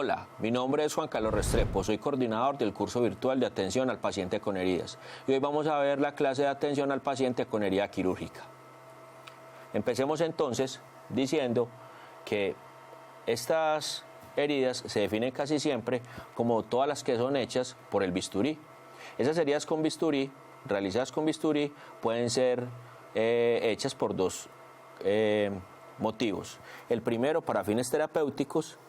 Hola, mi nombre es Juan Carlos Restrepo, soy coordinador del curso virtual de atención al paciente con heridas y hoy vamos a ver la clase de atención al paciente con herida quirúrgica. Empecemos entonces diciendo que estas heridas se definen casi siempre como todas las que son hechas por el bisturí. Esas heridas con bisturí, realizadas con bisturí, pueden ser hechas por dos motivos. El primero para fines terapéuticos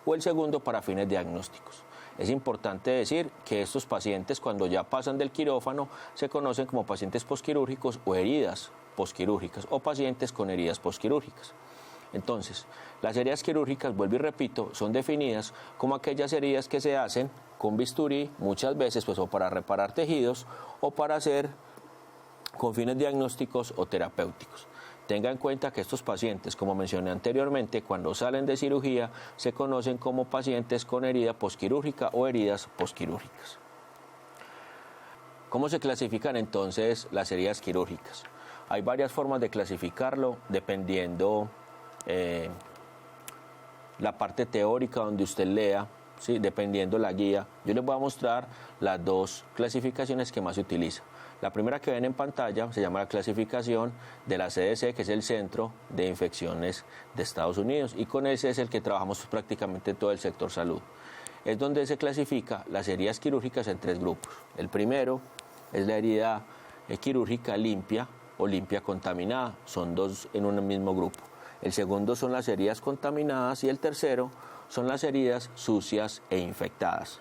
o el segundo para fines diagnósticos. Es importante decir que estos pacientes, cuando ya pasan del quirófano, se conocen como pacientes posquirúrgicos o heridas posquirúrgicas o pacientes con heridas posquirúrgicas. Entonces, las heridas quirúrgicas, vuelvo y repito, son definidas como aquellas heridas que se hacen con bisturí, muchas veces pues o para reparar tejidos o para hacer con fines diagnósticos o terapéuticos. Tenga en cuenta que estos pacientes, como mencioné anteriormente, cuando salen de cirugía, se conocen como pacientes con herida posquirúrgica o heridas posquirúrgicas. ¿Cómo se clasifican entonces las heridas quirúrgicas? Hay varias formas de clasificarlo, dependiendo la parte teórica donde usted lea, ¿sí? Dependiendo la guía. Yo les voy a mostrar las dos clasificaciones que más se utilizan. La primera que ven en pantalla se llama la clasificación de la CDC, que es el Centro de Infecciones de Estados Unidos, y con ese es el que trabajamos prácticamente todo el sector salud. Es donde se clasifica las heridas quirúrgicas en tres grupos. El primero es la herida quirúrgica limpia o limpia contaminada, son dos en un mismo grupo. El segundo son las heridas contaminadas y el tercero son las heridas sucias e infectadas.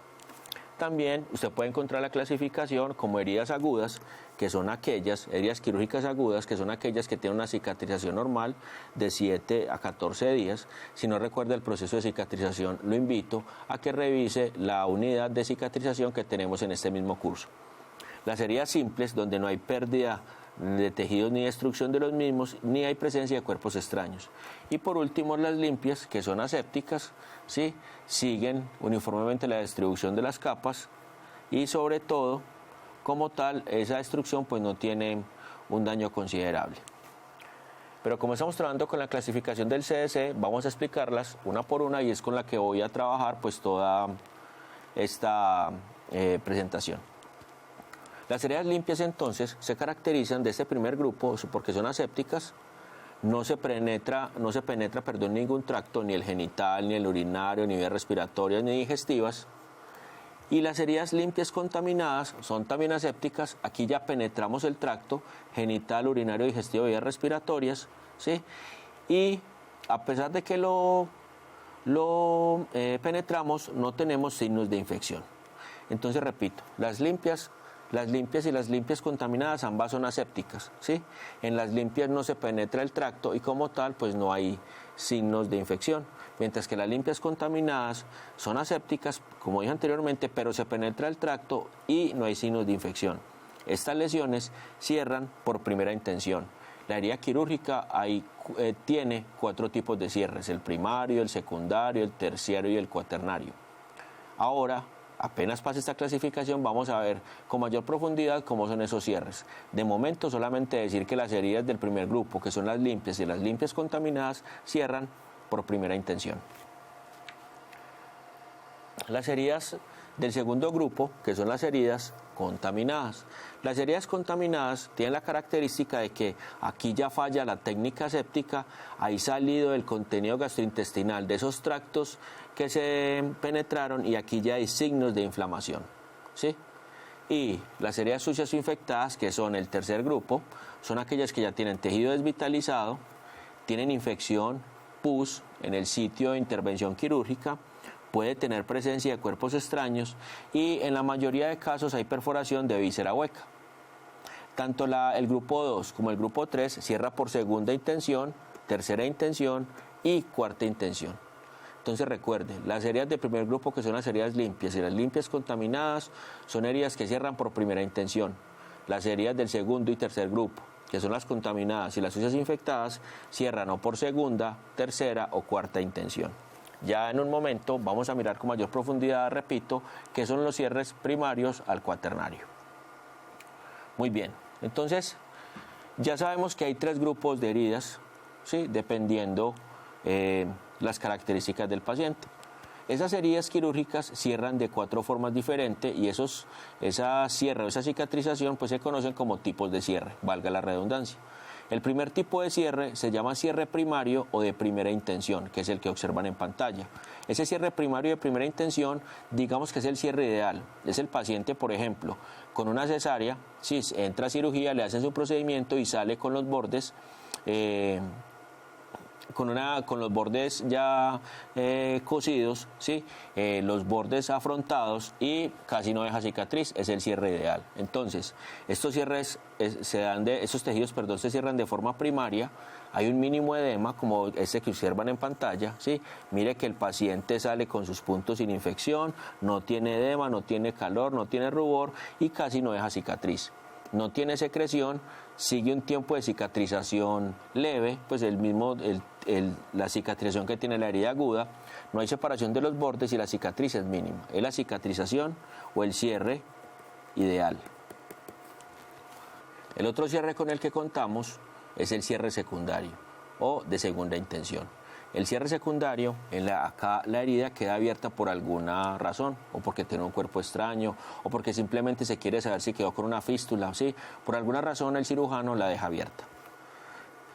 También usted puede encontrar la clasificación como heridas agudas, que son aquellas, heridas quirúrgicas agudas, que son aquellas que tienen una cicatrización normal de 7 a 14 días. Si no recuerda el proceso de cicatrización, lo invito a que revise la unidad de cicatrización que tenemos en este mismo curso. Las heridas simples, donde no hay pérdida de tejidos ni destrucción de los mismos, ni hay presencia de cuerpos extraños. Y por último, las limpias, que son asépticas, ¿sí? Siguen uniformemente la distribución de las capas y sobre todo, como tal, esa destrucción pues no tiene un daño considerable. Pero como estamos trabajando con la clasificación del CDC, vamos a explicarlas una por una y es con la que voy a trabajar pues toda esta presentación. Las heridas limpias entonces se caracterizan de este primer grupo porque son asépticas, no se penetra ningún tracto, ni el genital, ni el urinario, ni vías respiratorias, ni digestivas. Y las heridas limpias contaminadas son también asépticas, aquí ya penetramos el tracto genital, urinario, digestivo, vías respiratorias, ¿sí? Y a pesar de que lo penetramos, no tenemos signos de infección. Entonces repito, las limpias y las limpias contaminadas ambas son asépticas, ¿sí? En las limpias no se penetra el tracto y como tal pues no hay signos de infección, mientras que las limpias contaminadas son asépticas, como dije anteriormente, pero se penetra el tracto y no hay signos de infección. Estas lesiones cierran por primera intención. La herida quirúrgica tiene 4 tipos de cierres: el primario, el secundario, el terciario y el cuaternario. Ahora, apenas pase esta clasificación, vamos a ver con mayor profundidad cómo son esos cierres. De momento, solamente decir que las heridas del primer grupo, que son las limpias y las limpias contaminadas, cierran por primera intención. Las heridas del segundo grupo, que son las heridas contaminadas. Las heridas contaminadas tienen la característica de que aquí ya falla la técnica aséptica, hay salido el contenido gastrointestinal de esos tractos que se penetraron y aquí ya hay signos de inflamación, ¿sí? Y las heridas sucias o infectadas, que son el tercer grupo, son aquellas que ya tienen tejido desvitalizado, tienen infección, pus en el sitio de intervención quirúrgica, puede tener presencia de cuerpos extraños y en la mayoría de casos hay perforación de víscera hueca. Tanto el grupo 2 como el grupo 3 cierra por segunda intención, tercera intención y cuarta intención. Entonces recuerde, las heridas del primer grupo, que son las heridas limpias y las limpias contaminadas, son heridas que cierran por primera intención. Las heridas del segundo y tercer grupo, que son las contaminadas y las sucias infectadas, cierran o por segunda, tercera o cuarta intención. Ya en un momento vamos a mirar con mayor profundidad, repito, qué son los cierres primarios al cuaternario. Muy bien, entonces ya sabemos que hay 3 grupos de heridas, ¿sí? Dependiendo las características del paciente. Esas heridas quirúrgicas cierran de 4 formas diferentes y esa cierre o esa cicatrización pues se conocen como tipos de cierre, valga la redundancia. El primer tipo de cierre se llama cierre primario o de primera intención, que es el que observan en pantalla. Ese cierre primario de primera intención, digamos que es el cierre ideal. Es el paciente, por ejemplo, con una cesárea, si entra a cirugía, le hacen su procedimiento y sale con los bordes con los bordes ya cosidos, ¿sí? Los bordes afrontados y casi no deja cicatriz, es el cierre ideal. Entonces, estos cierres esos tejidos, se cierran de forma primaria. Hay un mínimo edema, como este que observan en pantalla, ¿sí? Mire que el paciente sale con sus puntos sin infección, no tiene edema, no tiene calor, no tiene rubor y casi no deja cicatriz. No tiene secreción, sigue un tiempo de cicatrización leve, pues la cicatrización que tiene la herida aguda, no hay separación de los bordes y la cicatriz es mínima. Es la cicatrización o el cierre ideal. El otro cierre con el que contamos es el cierre secundario o de segunda intención. El cierre secundario, acá la herida queda abierta por alguna razón, o porque tiene un cuerpo extraño, o porque simplemente se quiere saber si quedó con una fístula, ¿sí? Por alguna razón el cirujano la deja abierta.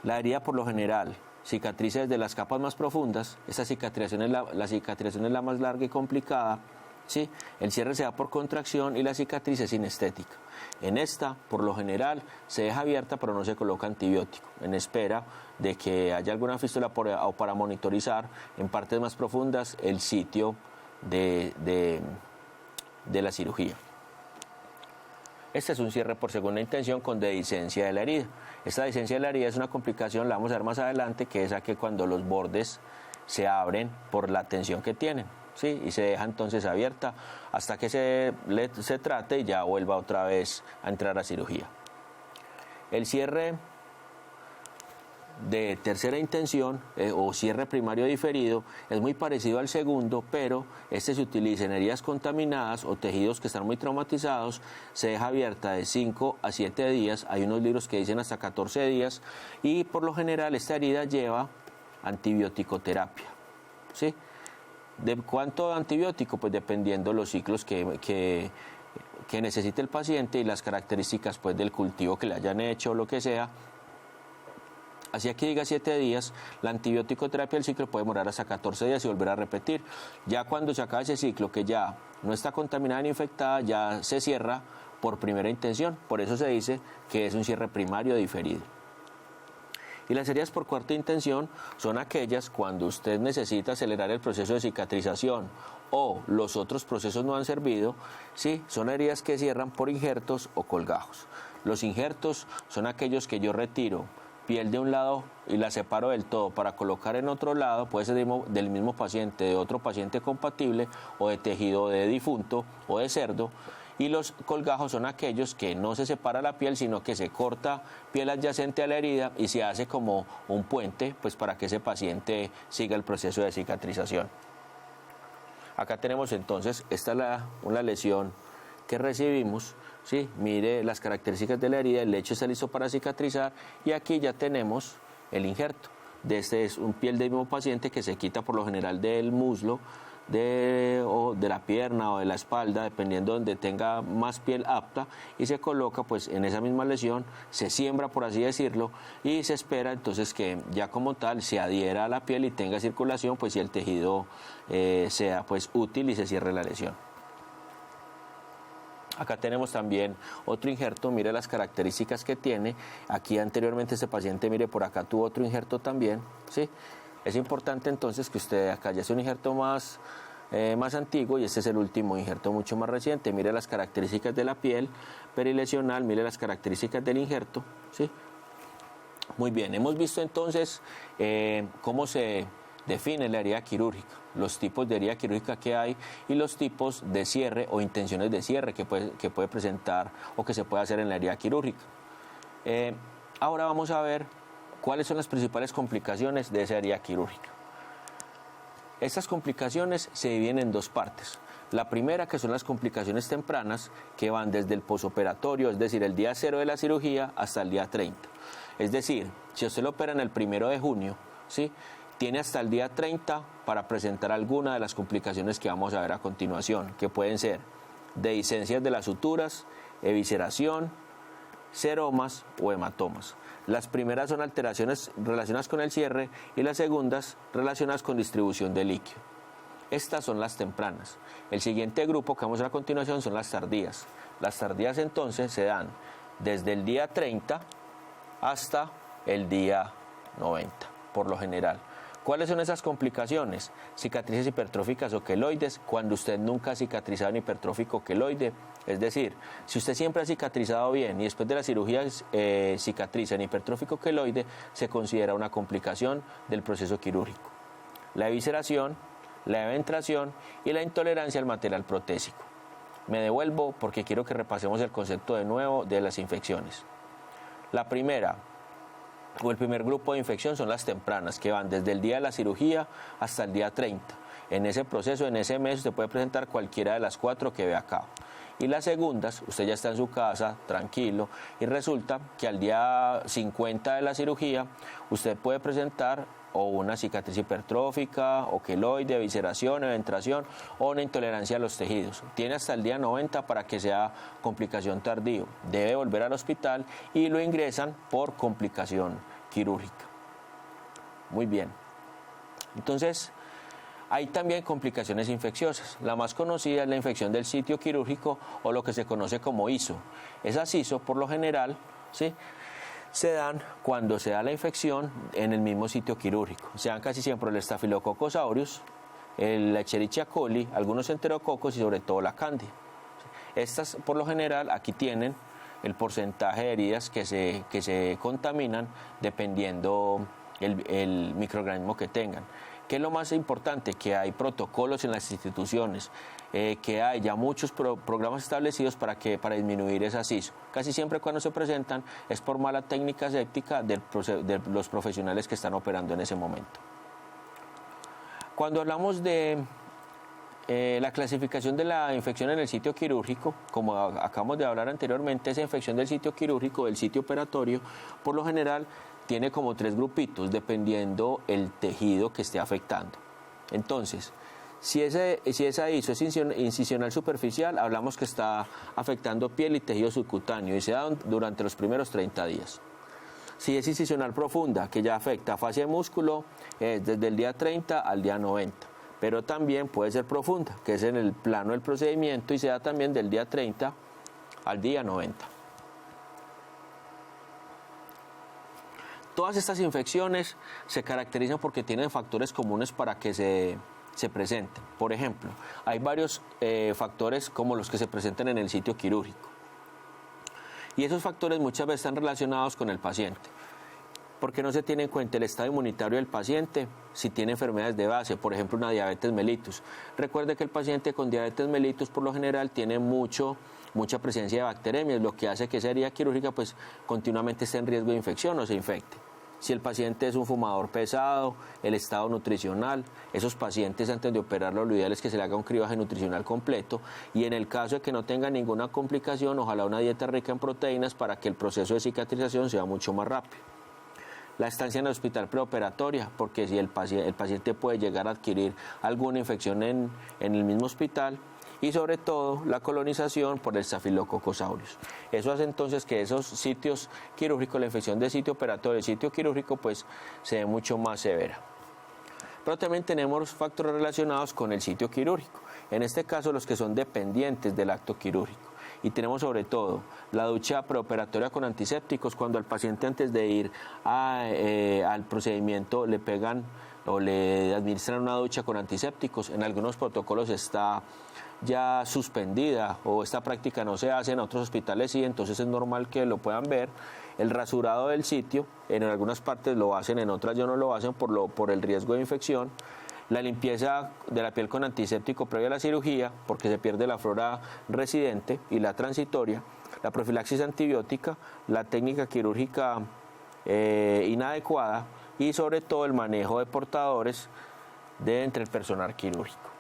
La herida por lo general cicatriza desde las capas más profundas, esta cicatrización la cicatrización es la más larga y complicada, ¿sí? El cierre se da por contracción y la cicatriz es sinestética. En esta, por lo general, se deja abierta pero no se coloca antibiótico, en espera de que haya alguna fístula o para monitorizar en partes más profundas el sitio de la cirugía. Este es un cierre por segunda intención con dehiscencia de la herida. Esta dehiscencia de la herida es una complicación, la vamos a ver más adelante, que es que cuando los bordes se abren por la tensión que tienen, ¿sí? Y se deja entonces abierta hasta que se trate y ya vuelva otra vez a entrar a cirugía. El cierre de tercera intención o cierre primario diferido es muy parecido al segundo, pero este se utiliza en heridas contaminadas o tejidos que están muy traumatizados, se deja abierta de 5 a 7 días, hay unos libros que dicen hasta 14 días y por lo general esta herida lleva antibiótico-terapia, ¿sí? ¿De cuánto antibiótico? Pues dependiendo los ciclos que necesite el paciente y las características pues del cultivo que le hayan hecho o lo que sea. Así aquí diga 7 días, la antibiótico terapia del ciclo puede demorar hasta 14 días y volver a repetir. Ya cuando se acaba ese ciclo, que ya no está contaminada ni infectada, ya se cierra por primera intención. Por eso se dice que es un cierre primario diferido. Y las heridas por cuarta intención son aquellas cuando usted necesita acelerar el proceso de cicatrización o los otros procesos no han servido, ¿sí? Son heridas que cierran por injertos o colgajos. Los injertos son aquellos que yo retiro piel de un lado y la separo del todo para colocar en otro lado, puede ser del mismo paciente, de otro paciente compatible o de tejido de difunto o de cerdo. Y los colgajos son aquellos que no se separa la piel, sino que se corta piel adyacente a la herida y se hace como un puente, pues para que ese paciente siga el proceso de cicatrización. Acá tenemos entonces, esta es una lesión que recibimos, ¿sí? Mire las características de la herida, el lecho está listo para cicatrizar y aquí ya tenemos el injerto. Este es un piel del mismo paciente que se quita por lo general del muslo, o de la pierna o de la espalda, dependiendo de donde tenga más piel apta, y se coloca pues en esa misma lesión, se siembra por así decirlo, y se espera entonces que ya como tal se adhiera a la piel y tenga circulación, pues si el tejido sea pues útil y se cierre la lesión. Acá tenemos también otro injerto, mire las características que tiene. Aquí anteriormente este paciente, mire por acá tuvo otro injerto también, ¿sí? Es importante entonces que usted acá ya es un injerto más antiguo y este es el último injerto mucho más reciente. Mire las características de la piel perilesional, mire las características del injerto, ¿sí? Muy bien, hemos visto entonces cómo se define la herida quirúrgica, los tipos de herida quirúrgica que hay y los tipos de cierre o intenciones de cierre que puede presentar o que se puede hacer en la herida quirúrgica. Ahora vamos a ver cuáles son las principales complicaciones de esa herida quirúrgica. Estas complicaciones se dividen en 2 partes. La primera, que son las complicaciones tempranas, que van desde el posoperatorio, es decir, el día 0 de la cirugía, hasta el día 30. Es decir, si usted lo opera en el 1 de junio, ¿sí? tiene hasta el día 30 para presentar alguna de las complicaciones que vamos a ver a continuación, que pueden ser dehiscencias de las suturas, evisceración, seromas o hematomas. Las primeras son alteraciones relacionadas con el cierre y las segundas relacionadas con distribución de líquido. Estas son las tempranas. El siguiente grupo que vamos a ver a continuación son las tardías. Las tardías entonces se dan desde el día 30 hasta el día 90, por lo general. ¿Cuáles son esas complicaciones? Cicatrices hipertróficas o queloides, cuando usted nunca ha cicatrizado en hipertrófico queloide. Es decir, si usted siempre ha cicatrizado bien y después de la cirugía cicatriza en hipertrófico queloide, se considera una complicación del proceso quirúrgico. La evisceración, la eventración y la intolerancia al material protésico. Me devuelvo porque quiero que repasemos el concepto de nuevo de las infecciones. La primera, o el primer grupo de infección son las tempranas, que van desde el día de la cirugía hasta el día 30. En ese proceso, en ese mes, usted puede presentar cualquiera de las 4 que ve acá. Y las segundas, usted ya está en su casa, tranquilo, y resulta que al día 50 de la cirugía, usted puede presentar o una cicatriz hipertrófica, o queloide, evisceración, eventración, o una intolerancia a los tejidos. Tiene hasta el día 90 para que sea complicación tardía. Debe volver al hospital y lo ingresan por complicación quirúrgica. Muy bien. Entonces, hay también complicaciones infecciosas. La más conocida es la infección del sitio quirúrgico o lo que se conoce como ISO. Esas ISO, por lo general, ¿sí?, se dan cuando se da la infección en el mismo sitio quirúrgico. Se dan casi siempre el Staphylococcus aureus, el Escherichia coli, algunos enterococos y sobre todo la cándida. Estas, por lo general, aquí tienen el porcentaje de heridas que se contaminan dependiendo el microorganismo que tengan. ¿Qué es lo más importante? Que hay protocolos en las instituciones, que hay ya muchos programas establecidos para disminuir esas ISO. Casi siempre cuando se presentan es por mala técnica séptica de los profesionales que están operando en ese momento. Cuando hablamos de la clasificación de la infección en el sitio quirúrgico, como acabamos de hablar anteriormente, esa infección del sitio quirúrgico, del sitio operatorio, por lo general tiene como 3 grupitos, dependiendo el tejido que esté afectando. Entonces, si esa ISO es incisional superficial, hablamos que está afectando piel y tejido subcutáneo y se da durante los primeros 30 días. Si es incisional profunda, que ya afecta fascia de músculo, desde el día 30 al día 90. Pero también puede ser profunda, que es en el plano del procedimiento y se da también del día 30 al día 90. Todas estas infecciones se caracterizan porque tienen factores comunes para que se presenten. Por ejemplo, hay varios factores como los que se presentan en el sitio quirúrgico. Y esos factores muchas veces están relacionados con el paciente. Porque no se tiene en cuenta el estado inmunitario del paciente, si tiene enfermedades de base, por ejemplo una diabetes mellitus. Recuerde que el paciente con diabetes mellitus por lo general tiene mucha presencia de bacteremias, lo que hace que esa herida quirúrgica pues continuamente esté en riesgo de infección o se infecte. Si el paciente es un fumador pesado, el estado nutricional, esos pacientes antes de operarlo lo ideal es que se le haga un cribaje nutricional completo y en el caso de que no tenga ninguna complicación, ojalá una dieta rica en proteínas para que el proceso de cicatrización sea mucho más rápido. La estancia en el hospital preoperatoria, porque si el paciente puede llegar a adquirir alguna infección en el mismo hospital, y sobre todo la colonización por el Staphylococcus aureus. Eso hace entonces que esos sitios quirúrgicos, la infección del sitio operatorio y sitio quirúrgico, pues se ve mucho más severa. Pero también tenemos factores relacionados con el sitio quirúrgico, en este caso los que son dependientes del acto quirúrgico. Y tenemos sobre todo la ducha preoperatoria con antisépticos, cuando al paciente antes de ir al procedimiento le pegan o le administran una ducha con antisépticos. En algunos protocolos está ya suspendida o esta práctica no se hace, en otros hospitales sí, entonces es normal que lo puedan ver. El rasurado del sitio, en algunas partes lo hacen, en otras ya no lo hacen por el riesgo de infección. La limpieza de la piel con antiséptico previa a la cirugía, porque se pierde la flora residente y la transitoria, la profilaxis antibiótica, la técnica quirúrgica inadecuada y sobre todo el manejo de portadores entre el personal quirúrgico.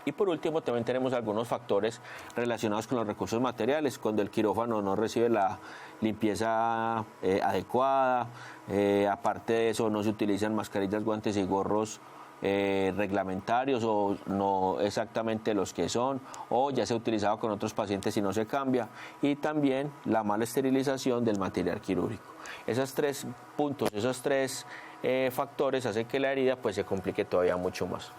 Y por último, también tenemos algunos factores relacionados con los recursos materiales, cuando el quirófano no recibe la limpieza adecuada, aparte de eso no se utilizan mascarillas, guantes y gorros reglamentarios o no exactamente los que son, o ya se ha utilizado con otros pacientes y no se cambia, y también la mala esterilización del material quirúrgico. Esos 3 puntos, esos 3 factores hacen que la herida pues se complique todavía mucho más.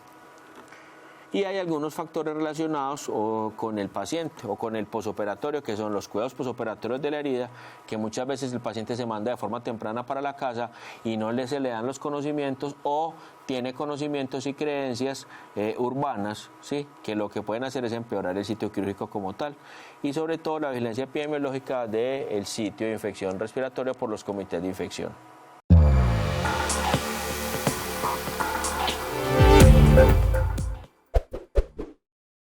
Y hay algunos factores relacionados con el paciente o con el posoperatorio, que son los cuidados posoperatorios de la herida, que muchas veces el paciente se manda de forma temprana para la casa y no se le dan los conocimientos, o tiene conocimientos y creencias urbanas, ¿sí?, que lo que pueden hacer es empeorar el sitio quirúrgico como tal. Y sobre todo la vigilancia epidemiológica del sitio de infección respiratoria por los comités de infección.